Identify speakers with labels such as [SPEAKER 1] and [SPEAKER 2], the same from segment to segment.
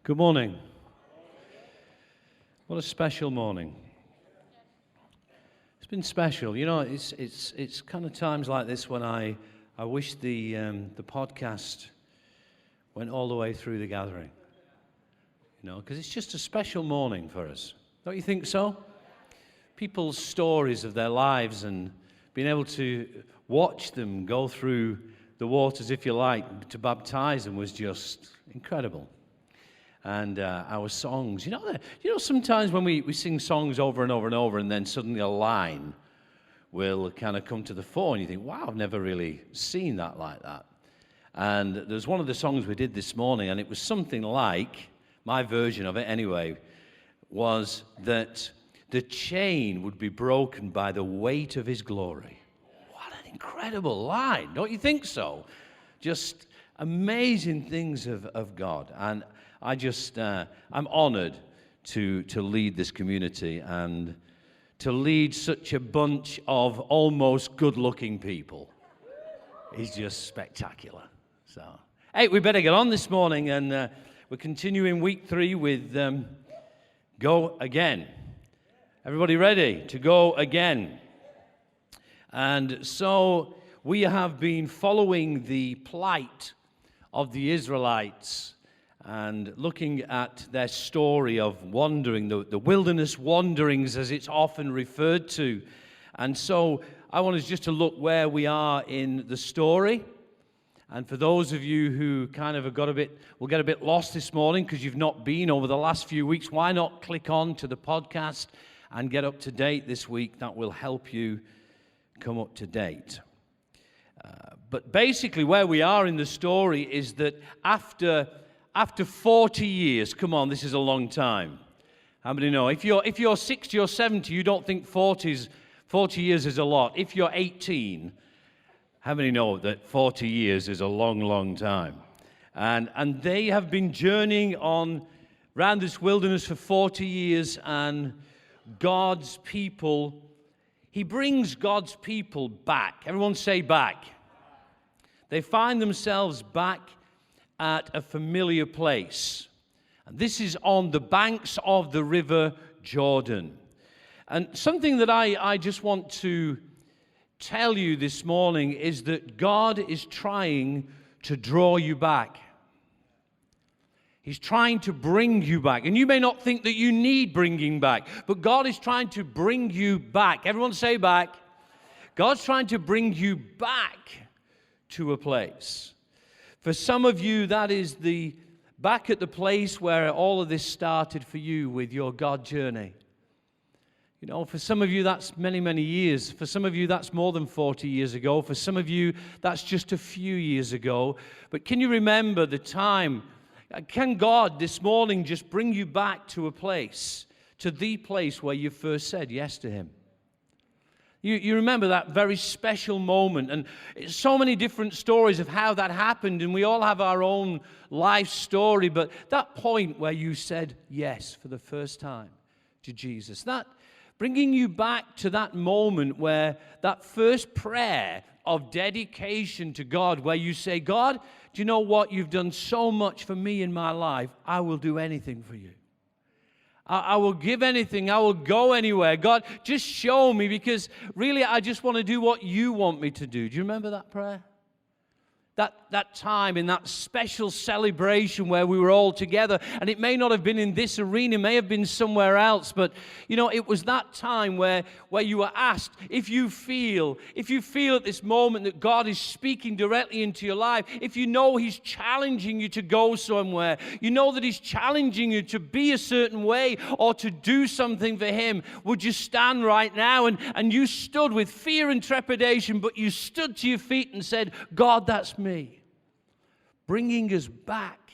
[SPEAKER 1] Good morning. What a special morning. It's been special. You know, it's kind of times like this when I wish the podcast went all the way through the gathering. You know, because it's just a special morning for us. Don't you think so? People's stories of their lives and being able to watch them go through the waters, if you like, to baptize them was just incredible. And our songs, you know, sometimes when we sing songs over and over and over, and then suddenly a line will kind of come to the fore, and you think, wow, I've never really seen that like that. And there's one of the songs we did this morning, and it was something like, my version of it anyway, was that the chain would be broken by the weight of his glory. What an incredible line, don't you think so? Just amazing things of God. And I just, I'm honored to lead this community and to lead such a bunch of almost good-looking people. It's just spectacular. So, hey, we better get on this morning, and we're continuing week 3 with Go Again. Everybody ready to go again? And so we have been following the plight of the Israelites and looking at their story of wandering, the wilderness wanderings as it's often referred to. And so I want us just to look where we are in the story. And for those of you who kind of will get a bit lost this morning because you've not been over the last few weeks, why not click on to the podcast and get up to date this week? That will help you come up to date. But basically where we are in the story is that after 40 years, come on, this is a long time. How many know? If you're 60 or 70, you don't think 40 years is a lot. If you're 18, how many know that 40 years is a long, long time? And they have been journeying on around this wilderness for 40 years, and God's people, He brings God's people back. Everyone say back. They find themselves back at a familiar place. And this is on the banks of the river Jordan. And something that I just want to tell you this morning is that God is trying to draw you back. He's trying to bring you back. And you may not think that you need bringing back, but God is trying to bring you back. Everyone say back. God's trying to bring you back to a place. For some of you, that is back at the place where all of this started for you with your God journey. You know, for some of you, that's many, many years. For some of you, that's more than 40 years ago. For some of you, that's just a few years ago. But can you remember the time? Can God this morning just bring you back to a place, to the place where you first said yes to Him? You remember that very special moment, and so many different stories of how that happened, and we all have our own life story, but that point where you said yes for the first time to Jesus, that bringing you back to that moment where that first prayer of dedication to God, where you say, God, do you know what? You've done so much for me in my life. I will do anything for you. I will give anything. I will go anywhere. God, just show me, because really I just want to do what you want me to do. Do you remember that prayer? That time in that special celebration where we were all together, and it may not have been in this arena, it may have been somewhere else, but you know, it was that time where you were asked, if you feel at this moment that God is speaking directly into your life, if you know He's challenging you to go somewhere, you know that He's challenging you to be a certain way or to do something for Him, would you stand right now? And you stood with fear and trepidation, but you stood to your feet and said, God, that's me. Bringing us back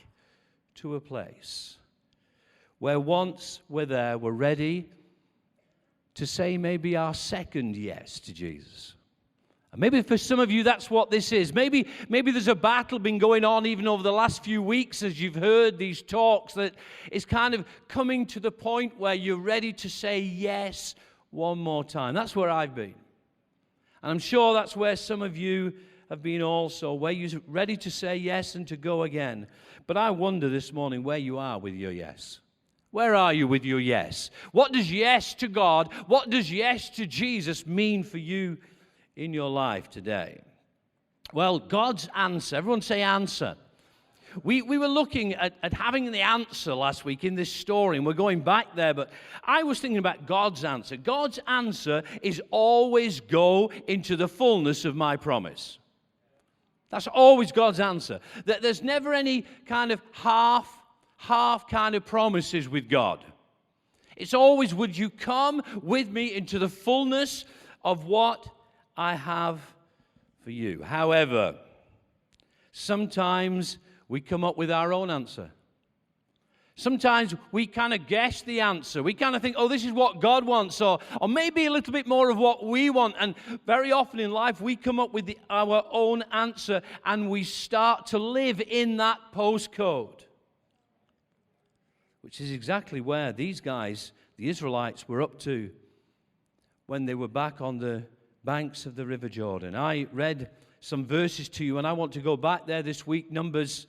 [SPEAKER 1] to a place where once we're there, we're ready to say maybe our second yes to Jesus. And maybe for some of you, that's what this is. Maybe there's a battle been going on even over the last few weeks as you've heard these talks, that it's kind of coming to the point where you're ready to say yes one more time. That's where I've been. And I'm sure that's where some of you have been also, where you're ready to say yes and to go again. But I wonder this morning where you are with your yes. Where are you with your yes? What does yes to God, what does yes to Jesus mean for you in your life today? Well, God's answer. Everyone say answer. We were looking at having the answer last week in this story, and we're going back there, but I was thinking about God's answer. God's answer is always go into the fullness of my promise. That's always God's answer. There's never any kind of half kind of promises with God. It's always, would you come with me into the fullness of what I have for you? However, sometimes we come up with our own answer. Sometimes we kind of guess the answer. We kind of think, oh, this is what God wants, or maybe a little bit more of what we want. And very often in life, we come up with our own answer, and we start to live in that postcode, which is exactly where these guys, the Israelites, were up to when they were back on the banks of the River Jordan. I read some verses to you, and I want to go back there this week, Numbers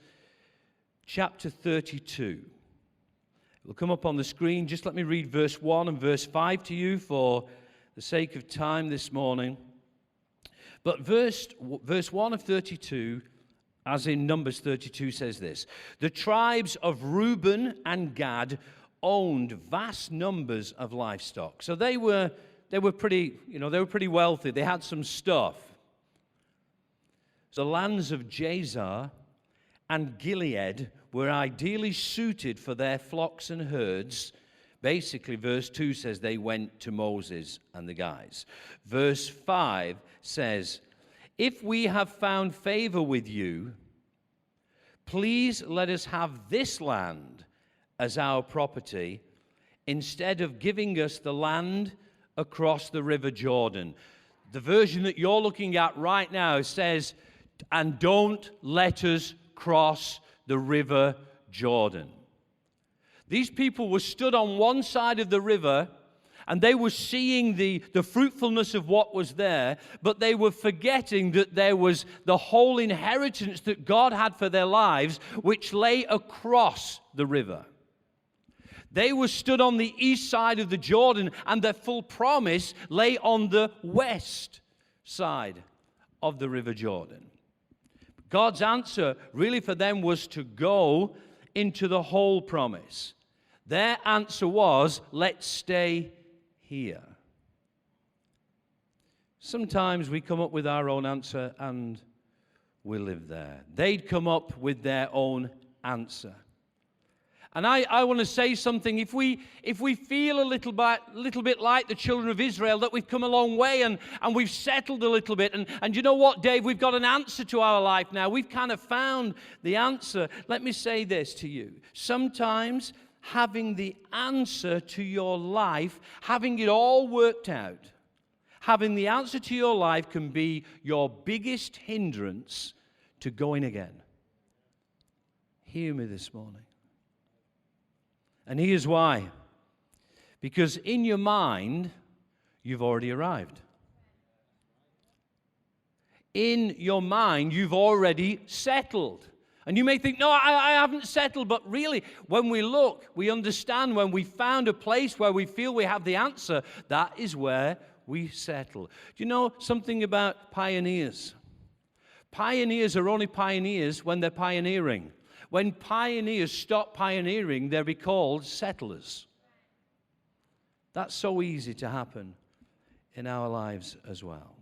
[SPEAKER 1] chapter 32. It will come up on the screen. Just let me read verse 1 and verse 5 to you for the sake of time this morning. But verse 1 of 32, as in Numbers 32, says this: the tribes of Reuben and Gad owned vast numbers of livestock. So they were pretty, they were pretty wealthy. They had some stuff. The lands of Jazer and Gilead were ideally suited for their flocks and herds. Basically, verse 2 says they went to Moses and the guys. Verse 5 says, if we have found favor with you, please let us have this land as our property instead of giving us the land across the River Jordan. The version that you're looking at right now says, and don't let us cross the River Jordan. These people were stood on one side of the river, and they were seeing the fruitfulness of what was there, but they were forgetting that there was the whole inheritance that God had for their lives, which lay across the river. They were stood on the east side of the Jordan, and their full promise lay on the west side of the River Jordan. God's answer really for them was to go into the whole promise. Their answer was, let's stay here. Sometimes we come up with our own answer and we live there. They'd come up with their own answer. And I want to say something. If we feel a little bit like the children of Israel, that we've come a long way and we've settled a little bit, and you know what, Dave, we've got an answer to our life now. We've kind of found the answer. Let me say this to you. Sometimes having the answer to your life, having it all worked out, having the answer to your life can be your biggest hindrance to going again. Hear me this morning. And here's why. Because in your mind, you've already arrived. In your mind, you've already settled. And you may think, no, I haven't settled. But really, when we look, we understand when we found a place where we feel we have the answer, that is where we settle. Do you know something about pioneers? Pioneers are only pioneers when they're pioneering. When pioneers stop pioneering, they're called settlers. That's so easy to happen in our lives as well.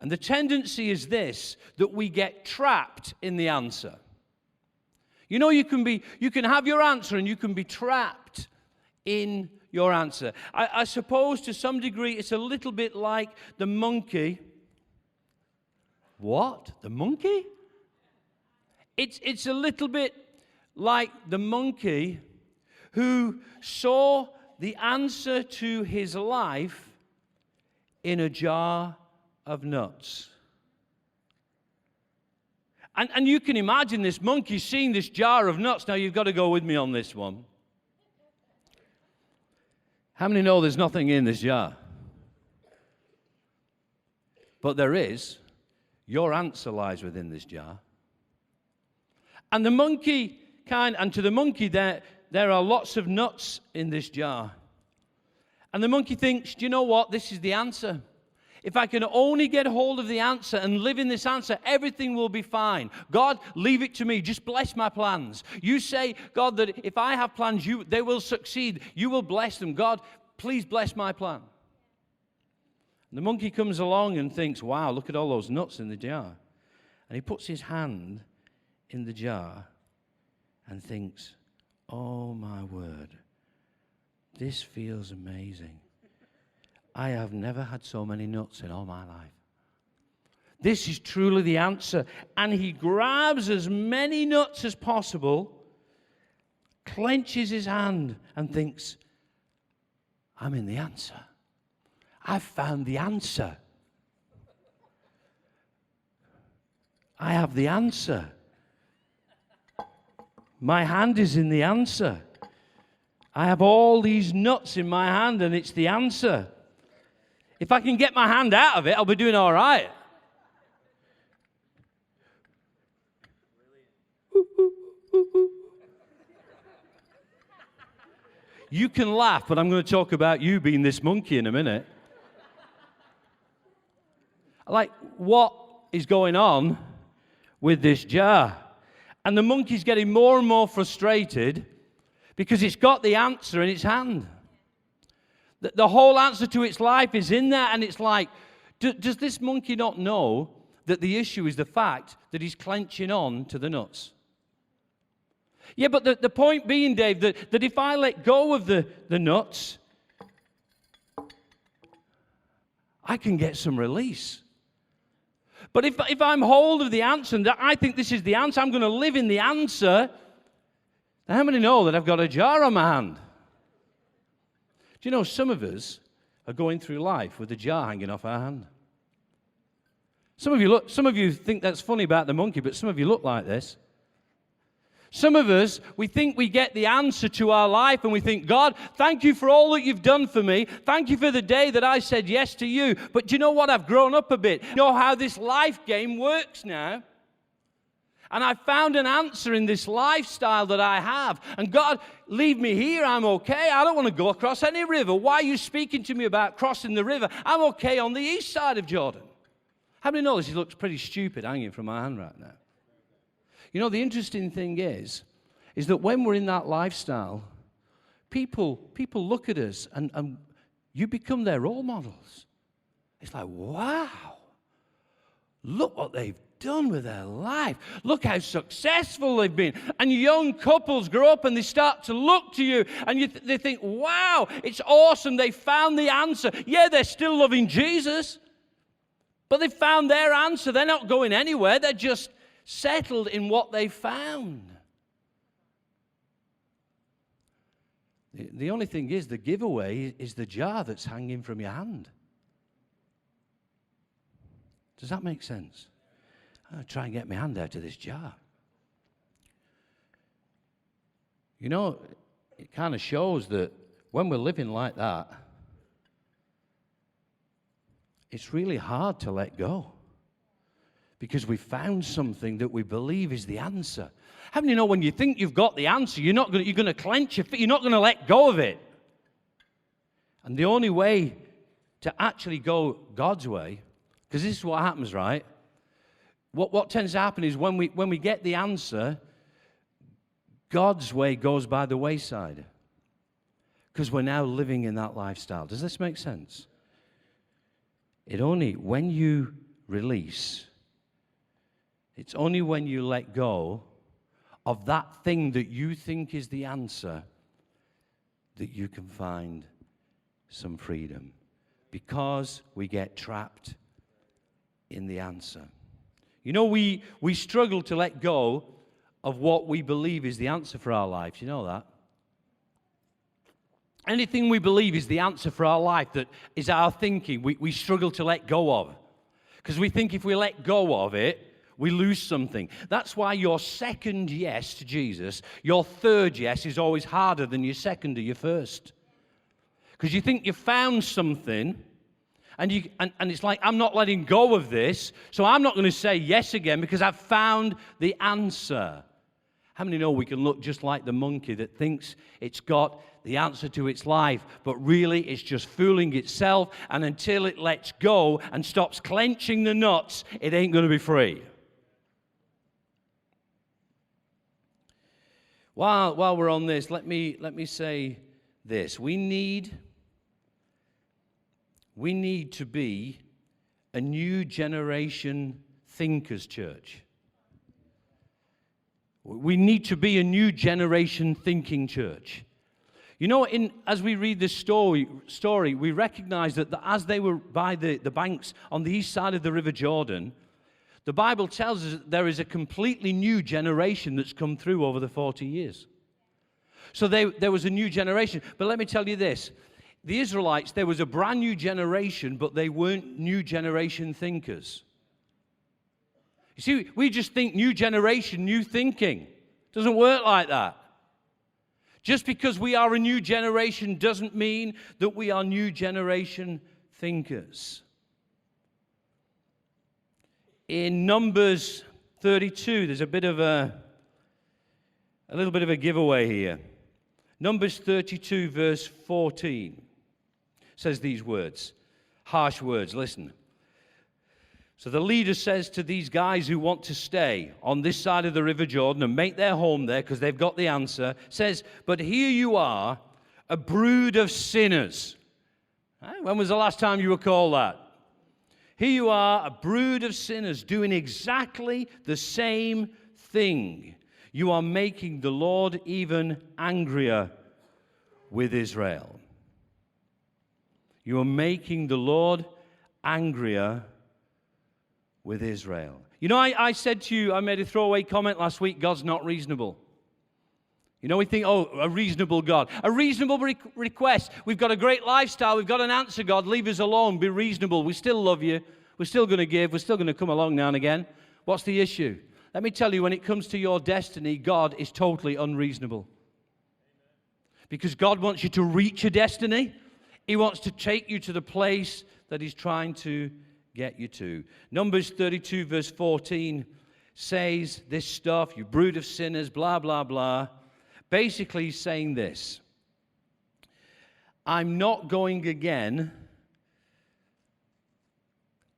[SPEAKER 1] And the tendency is this, that we get trapped in the answer. You know, you can have your answer and you can be trapped in your answer. I suppose to some degree it's a little bit like the monkey. What? The monkey? It's a little bit like the monkey who saw the answer to his life in a jar of nuts. And you can imagine this monkey seeing this jar of nuts. Now, you've got to go with me on this one. How many know there's nothing in this jar? But there is. Your answer lies within this jar. And the monkey and to the monkey there are lots of nuts in this jar. And the monkey thinks, do you know what? This is the answer. If I can only get hold of the answer and live in this answer, everything will be fine. God, leave it to me. Just bless my plans. You say, God, that if I have plans, they will succeed. You will bless them. God, please bless my plan. And the monkey comes along and thinks, wow, look at all those nuts in the jar. And he puts his hand in the jar and thinks, oh my word, this feels amazing. I have never had so many nuts in all my life. This is truly the answer. And he grabs as many nuts as possible, clenches his hand, and thinks, I'm in the answer. I've found the answer. I have the answer. My hand is in the answer. I have all these nuts in my hand, and it's the answer. If I can get my hand out of it, I'll be doing all right. You can laugh, but I'm going to talk about you being this monkey in a minute. Like, what is going on with this jar? And the monkey's getting more and more frustrated because it's got the answer in its hand. The whole answer to its life is in there, and it's like, does this monkey not know that the issue is the fact that he's clenching on to the nuts? Yeah, but the point being, Dave, that if I let go of the nuts, I can get some release. But if I'm hold of the answer, and I think this is the answer, I'm going to live in the answer, then how many know that I've got a jar on my hand? Do you know, some of us are going through life with a jar hanging off our hand. Some of you think that's funny about the monkey, but some of you look like this. Some of us, we think we get the answer to our life, and we think, God, thank you for all that you've done for me. Thank you for the day that I said yes to you. But do you know what? I've grown up a bit. You know how this life game works now? And I found an answer in this lifestyle that I have. And God, leave me here. I'm okay. I don't want to go across any river. Why are you speaking to me about crossing the river? I'm okay on the east side of Jordan. How many know this looks pretty stupid hanging from my hand right now? You know, the interesting thing is that when we're in that lifestyle, people look at us and you become their role models. It's like, wow, look what they've done with their life. Look how successful they've been. And young couples grow up and they start to look to you and they think, wow, it's awesome. They found the answer. Yeah, they're still loving Jesus, but they found their answer. They're not going anywhere. They're just settled in what they found. The only thing is, the giveaway is the jar that's hanging from your hand. Does that make sense? I'll try and get my hand out of this jar. You know, it kind of shows that when we're living like that, it's really hard to let go. Because we found something that we believe is the answer. How many know when you think you've got the answer, you're going to clench your feet, you're not going to let go of it. And the only way to actually go God's way, because this is what happens, right? What tends to happen is when we get the answer, God's way goes by the wayside. Because we're now living in that lifestyle. Does this make sense? It only, when you release, it's only when you let go of that thing that you think is the answer that you can find some freedom. Because we get trapped in the answer. You know, we struggle to let go of what we believe is the answer for our lives. You know that? Anything we believe is the answer for our life, that is our thinking, we struggle to let go of. Because we think if we let go of it, we lose something. That's why your second yes to Jesus, your third yes, is always harder than your second or your first. Because you think you found something, And it's like, I'm not letting go of this, so I'm not going to say yes again because I've found the answer. How many know we can look just like the monkey that thinks it's got the answer to its life, but really it's just fooling itself, and until it lets go and stops clenching the nuts, it ain't going to be free. While we're on this, let me say this. We need to be a new generation thinkers church. We need to be a new generation thinking church. You know, as we read this story, we recognize that as they were by the banks on the east side of the River Jordan, the Bible tells us that there is a completely new generation that's come through over the 40 years. So there was a new generation. But let me tell you this. The Israelites, there was a brand new generation, but they weren't new generation thinkers. You see, we just think new generation, new thinking. It doesn't work like that. Just because we are a new generation doesn't mean that we are new generation thinkers. In Numbers 32, there's a little bit of a giveaway here. Numbers 32, verse 14, says these words, harsh words, listen. So the leader says to these guys who want to stay on this side of the River Jordan and make their home there because they've got the answer, says, but here you are, a brood of sinners. When was the last time you were called that? Here you are, a brood of sinners, doing exactly the same thing. You are making the Lord even angrier with Israel. You are making the Lord angrier with Israel. You know, I said to you, I made a throwaway comment last week, God's not reasonable. You know, we think, oh, a reasonable God. A reasonable request. We've got a great lifestyle. We've got an answer, God. Leave us alone. Be reasonable. We still love you. We're still going to give. We're still going to come along now and again. What's the issue? Let me tell you, when it comes to your destiny, God is totally unreasonable. Because God wants you to reach your destiny. He wants to take you to the place that He's trying to get you to. Numbers 32, verse 14 says this stuff, you brood of sinners, blah, blah, blah. Basically, he's saying this. I'm not going again.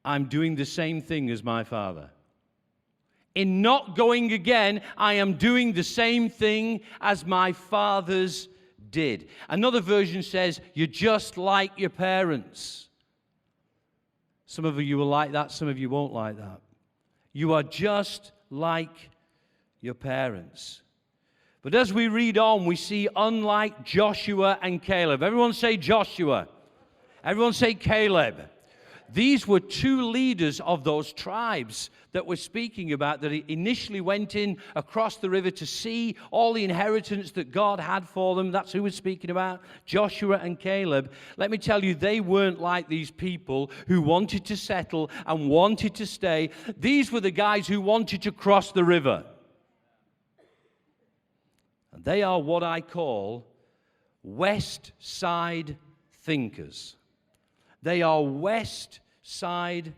[SPEAKER 1] I'm doing the same thing as my father. In not going again, I am doing the same thing as my fathers did. Another version says, you're just like your parents. Some of you will like that, some of you won't like that. You are just like your parents. But as we read on, we see unlike Joshua and Caleb. Everyone say Joshua. Everyone say Caleb. These were two leaders of those tribes that we're speaking about that initially went in across the river to see all the inheritance that God had for them. That's who we're speaking about, Joshua and Caleb. Let me tell you, they weren't like these people who wanted to settle and wanted to stay. These were the guys who wanted to cross the river. And they are what I call Westside Thinkers. They are Westside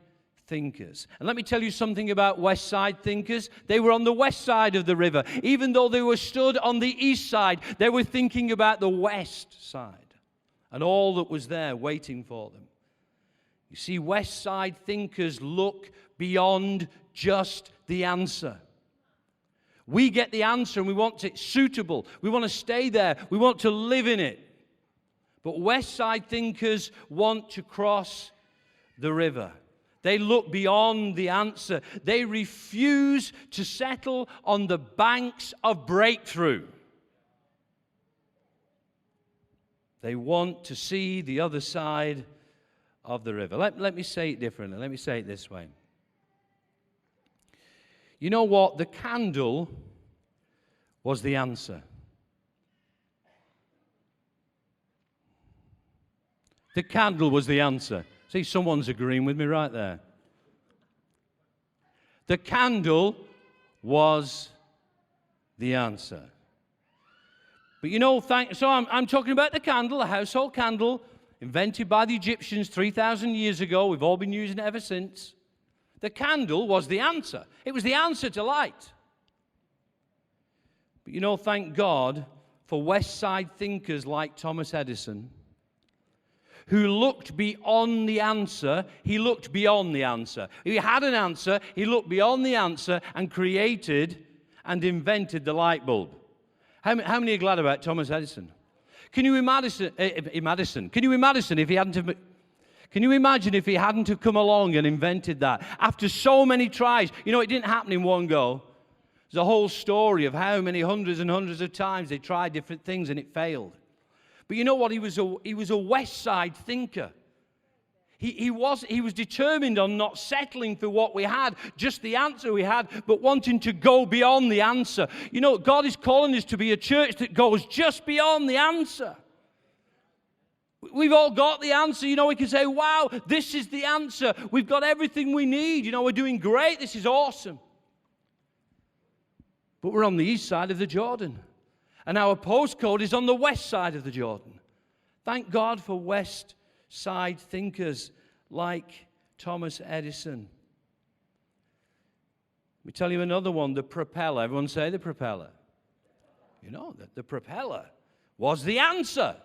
[SPEAKER 1] Thinkers. And let me tell you something about Westside Thinkers. They were on the west side of the river. Even though they were stood on the east side, they were thinking about the west side and all that was there waiting for them. You see, Westside Thinkers look beyond just the answer. We get the answer and we want it suitable. We want to stay there. We want to live in it. But Westside Thinkers want to cross the river. They look beyond the answer. They refuse to settle on the banks of breakthrough. They want to see the other side of the river. Let me say it differently. Let me say it this way. You know what? The candle was the answer. The candle was the answer. See, someone's agreeing with me right there. The candle was the answer. But you know, so I'm talking about the candle, a household candle. invented by the Egyptians 3,000 years ago. We've all been using it ever since. The candle was the answer. It was the answer to light. But you know, thank God for Westside thinkers like Thomas Edison, who looked beyond the answer. He looked beyond the answer. He had an answer. He looked beyond the answer and created and invented the light bulb. How many are glad about Thomas Edison? Can you imagine? Can you imagine if he hadn't have? Can you imagine if he hadn't have come along and invented that? After so many tries, you know, it didn't happen in one go. There's a whole story of how many hundreds and hundreds of times they tried different things and it failed. But you know what? He was a West Side thinker. He was determined on not settling for what we had, just the answer we had, but wanting to go beyond the answer. You know, God is calling us to be a church that goes just beyond the answer. We've all got the answer. You know, we can say, wow, this is the answer. We've got everything we need. You know, we're doing great. This is awesome. But we're on the east side of the Jordan. And our postcode is on the west side of the Jordan. Thank God for West Side thinkers like Thomas Edison. Let me tell you another one, the propeller. Everyone say the propeller. You know, the propeller was the answer.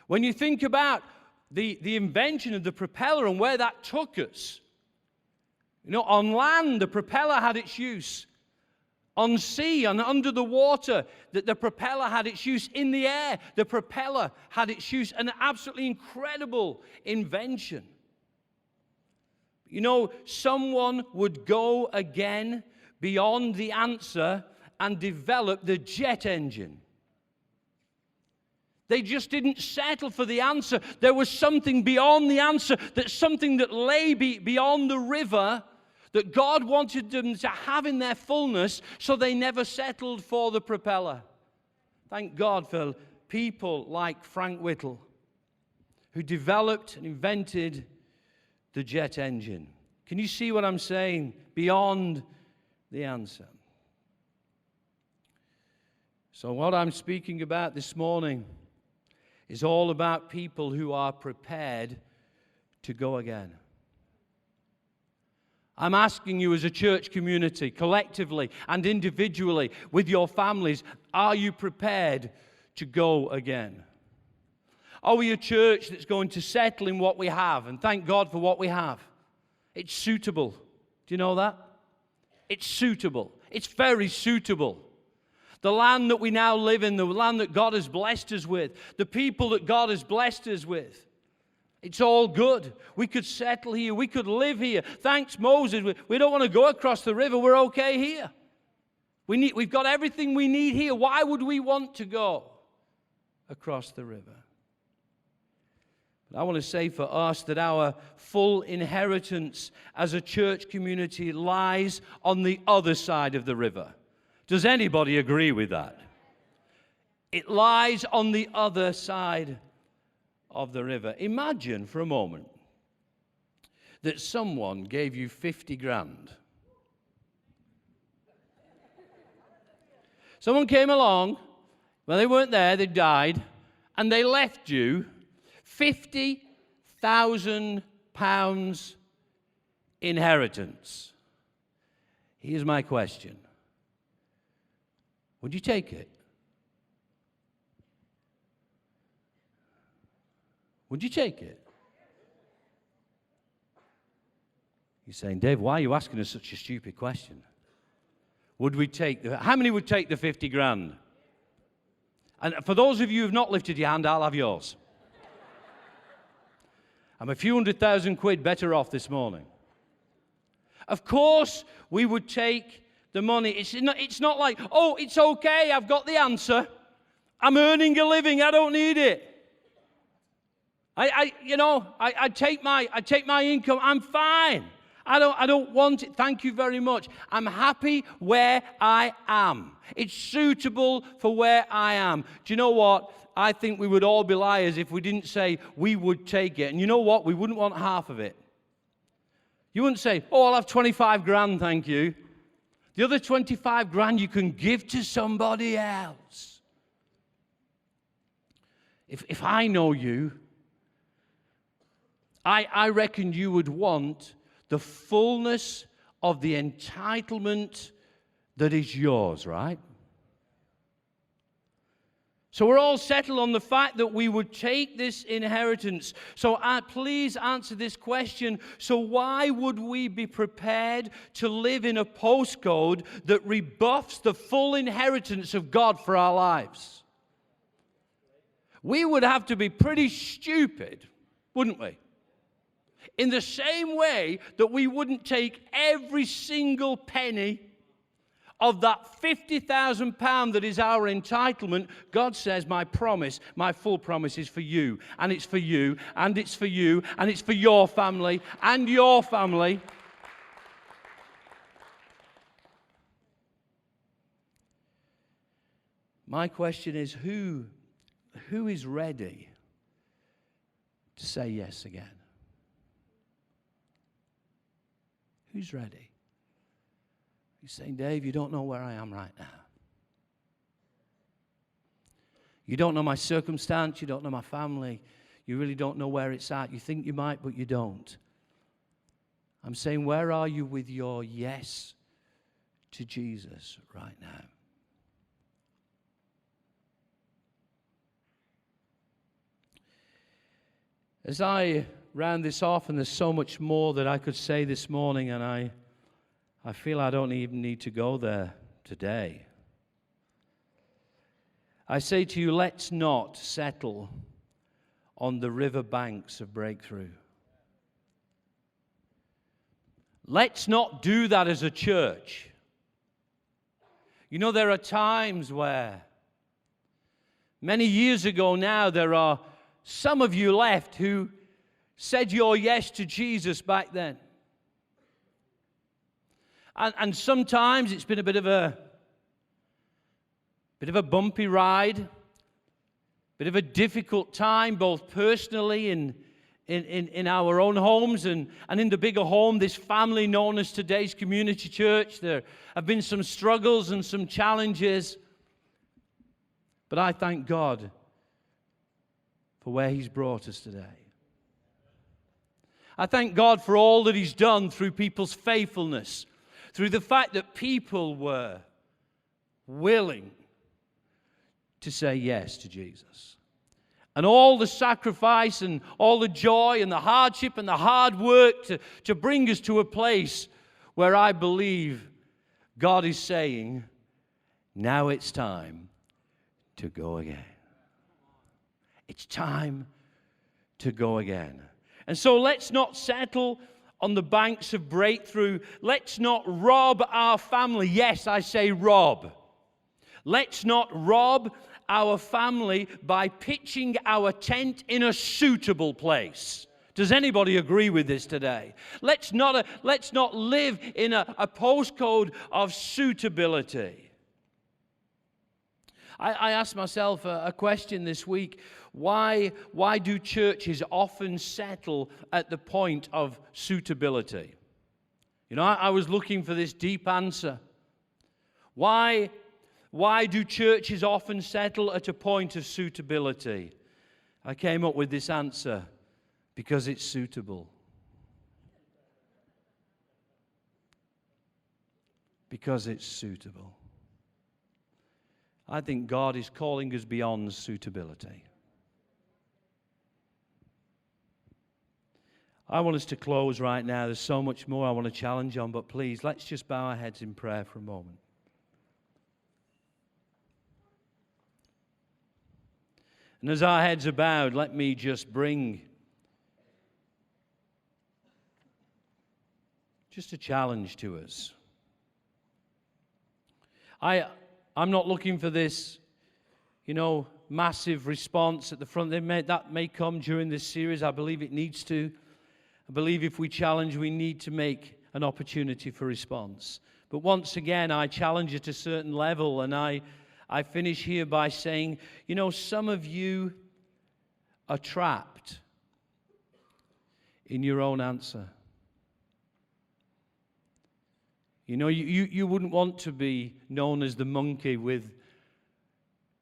[SPEAKER 1] When you think about the invention of the propeller and where that took us, you know, on land, the propeller had its use. On sea and under the water, the propeller had its use. In the air, the propeller had its use. An absolutely incredible invention. You know, someone would go again beyond the answer and develop the jet engine. They just didn't settle for the answer. There was something beyond the answer, that's something that lay beyond the river that God wanted them to have in their fullness, so they never settled for the propeller. Thank God for people like Frank Whittle, who developed and invented the jet engine. Can you see what I'm saying? Beyond the answer. So what I'm speaking about this morning is all about people who are prepared to go again. I'm asking you as a church community, collectively and individually, with your families, are you prepared to go again? Are we a church that's going to settle in what we have? And thank God for what we have. It's suitable. Do you know that? It's suitable. It's very suitable. The land that we now live in, the land that God has blessed us with, the people that God has blessed us with. It's all good. We could settle here. We could live here. Thanks, Moses. We don't want to go across the river. We're okay here. We've got everything we need here. Why would we want to go across the river? But I want to say for us that our full inheritance as a church community lies on the other side of the river. Does anybody agree with that? It lies on the other side of the river. Imagine for a moment that someone gave you 50 grand. Someone came along, well, they weren't there, they died, and they left you £50,000 inheritance. Here's my question. Would you take it? Would you take it? You're saying, Dave, why are you asking us such a stupid question? Would we take how many would take the 50 grand? And for those of you who've not lifted your hand, I'll have yours. I'm a few £100,000 better off this morning. Of course, we would take the money. It's not like, oh, it's okay, I've got the answer. I'm earning a living, I don't need it. I take my income, I'm fine. I don't want it. Thank you very much. I'm happy where I am. It's suitable for where I am. Do you know what? I think we would all be liars if we didn't say we would take it. And you know what? We wouldn't want half of it. You wouldn't say, oh, I'll have 25 grand, thank you. The other 25 grand you can give to somebody else. If I know you, I reckon you would want the fullness of the entitlement that is yours, right? So we're all settled on the fact that we would take this inheritance. So please answer this question. So why would we be prepared to live in a postcode that rebuffs the full inheritance of God for our lives? We would have to be pretty stupid, wouldn't we? In the same way that we wouldn't take every single penny of that £50,000 that is our entitlement. God says, my promise, my full promise is for you, and it's for you, and it's for you, and it's for your family, and your family. My question is, who is ready to say yes again? Who's ready? He's saying, Dave, you don't know where I am right now. You don't know my circumstance. You don't know my family. You really don't know where it's at. You think you might, but you don't. I'm saying, where are you with your yes to Jesus right now? As I round this off, and there's so much more that I could say this morning, and I feel I don't even need to go there today. I say to you, let's not settle on the river banks of breakthrough. Let's not do that as a church. You know, there are times where, many years ago now, there are some of you left who said your yes to Jesus back then. And sometimes it's been a bit of a bumpy ride, bit of a difficult time, both personally and in our own homes and in the bigger home, this family known as today's community church. There have been some struggles and some challenges. But I thank God for where He's brought us today. I thank God for all that He's done through people's faithfulness, through the fact that people were willing to say yes to Jesus. And all the sacrifice and all the joy and the hardship and the hard work to bring us to a place where I believe God is saying, now it's time to go again. It's time to go again. And so let's not settle on the banks of breakthrough. Let's not rob our family. Yes, I say rob. Let's not rob our family by pitching our tent in a suitable place. Does anybody agree with this today? Let's not live in a postcode of suitability. I asked myself a question this week. Why do churches often settle at the point of suitability? You know, I was looking for this deep answer. Why do churches often settle at a point of suitability? I came up with this answer: because it's suitable. Because it's suitable. I think God is calling us beyond suitability. I want us to close right now. There's so much more I want to challenge on, but please, let's just bow our heads in prayer for a moment. And as our heads are bowed, let me just bring just a challenge to us. I'm not looking for this, massive response at the front. That may come during this series. I believe it needs to. I believe if we challenge, we need to make an opportunity for response. But once again, I challenge at a certain level, and I finish here by saying, some of you are trapped in your own answer. You wouldn't want to be known as the monkey with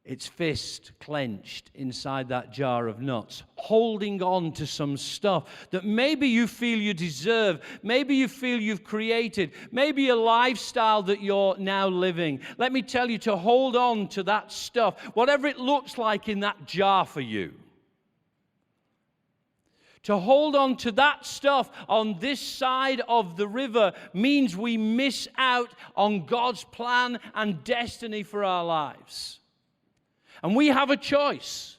[SPEAKER 1] its fist clenched inside that jar of nuts, holding on to some stuff that maybe you feel you deserve, maybe you feel you've created, maybe a lifestyle that you're now living. Let me tell you to hold on to that stuff, whatever it looks like in that jar for you. To hold on to that stuff on this side of the river means we miss out on God's plan and destiny for our lives. And we have a choice.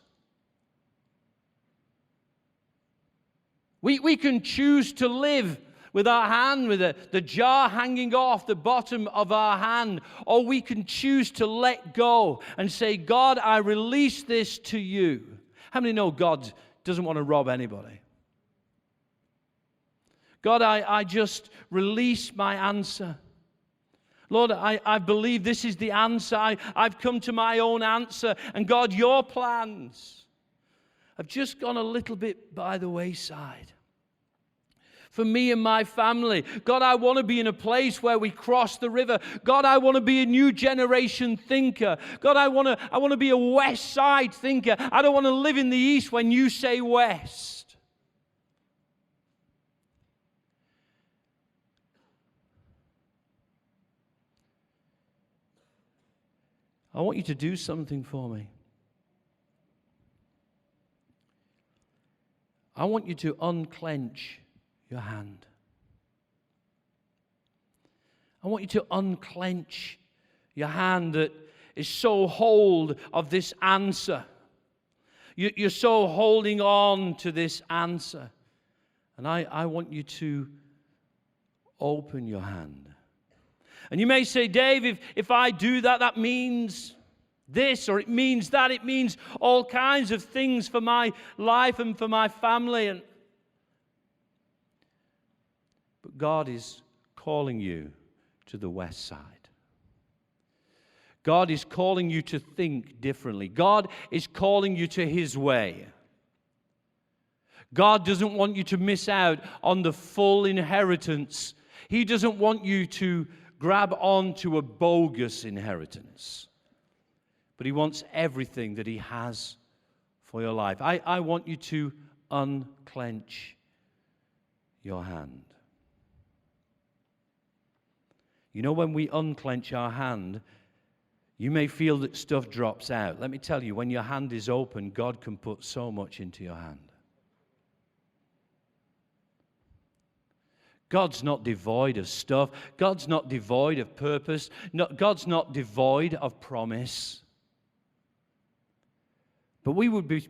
[SPEAKER 1] We can choose to live with our hand, with the jar hanging off the bottom of our hand, or we can choose to let go and say, God, I release this to you. How many know God doesn't want to rob anybody? God, I just release my answer. Lord, I believe this is the answer. I've come to my own answer. And God, your plans have just gone a little bit by the wayside. For me and my family, God, I want to be in a place where we cross the river. God, I want to be a new generation thinker. God, I want to be a Westside thinker. I don't want to live in the East when you say West. I want you to do something for me. I want you to unclench your hand. I want you to unclench your hand that is so hold of this answer. You're so holding on to this answer. And I want you to open your hand. And you may say, Dave, if I do that, that means this, or it means that. It means all kinds of things for my life and for my family. But God is calling you to the west side. God is calling you to think differently. God is calling you to His way. God doesn't want you to miss out on the full inheritance. He doesn't want you to grab on to a bogus inheritance. But He wants everything that He has for your life. I want you to unclench your hand. You know, when we unclench our hand, you may feel that stuff drops out. Let me tell you, when your hand is open, God can put so much into your hand. God's not devoid of stuff. God's not devoid of purpose. God's not devoid of promise. But we would be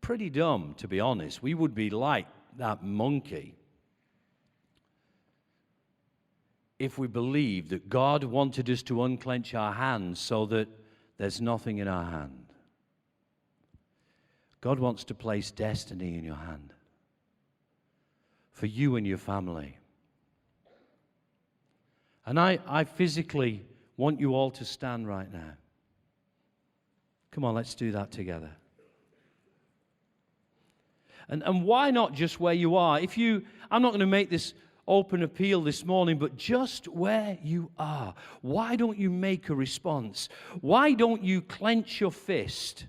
[SPEAKER 1] pretty dumb, to be honest. We would be like that monkey if we believed that God wanted us to unclench our hands so that there's nothing in our hand. God wants to place destiny in your hand. For you and your family. And I physically want you all to stand right now. Come on, let's do that together. And why not just where you are? I'm not going to make this open appeal this morning, but just where you are, why don't you make a response? Why don't you clench your fist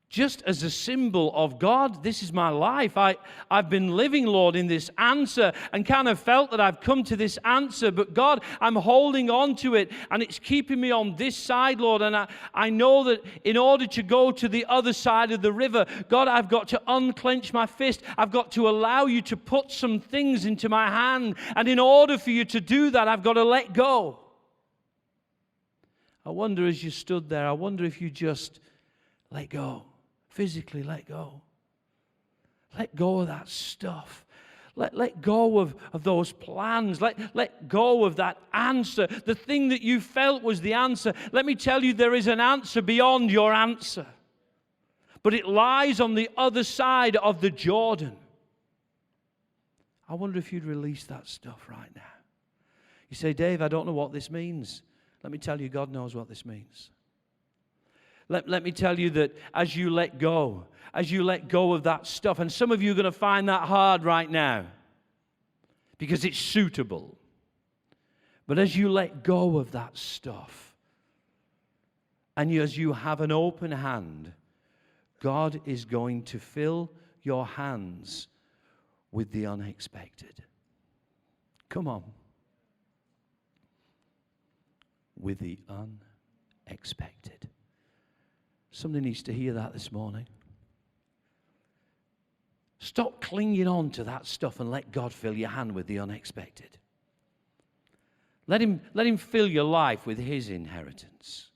[SPEAKER 1] just as a symbol of God, this is my life. I've been living, Lord, in this answer and kind of felt that I've come to this answer. But God, I'm holding on to it and it's keeping me on this side, Lord. And I know that in order to go to the other side of the river, God, I've got to unclench my fist. I've got to allow you to put some things into my hand. And in order for you to do that, I've got to let go. I wonder as you stood there, I wonder if you just let go. Physically let go. Let go of that stuff. Let go of those plans. Let go of that answer. The thing that you felt was the answer. Let me tell you, there is an answer beyond your answer. But it lies on the other side of the Jordan. I wonder if you'd release that stuff right now. You say, Dave, I don't know what this means. Let me tell you, God knows what this means. Let me tell you that as you let go of that stuff, and some of you are going to find that hard right now because it's suitable. But as you let go of that stuff, And as you have an open hand, God is going to fill your hands with the unexpected. Come on. With the unexpected. Somebody needs to hear that this morning. Stop clinging on to that stuff and let God fill your hand with the unexpected. Let him fill your life with his inheritance.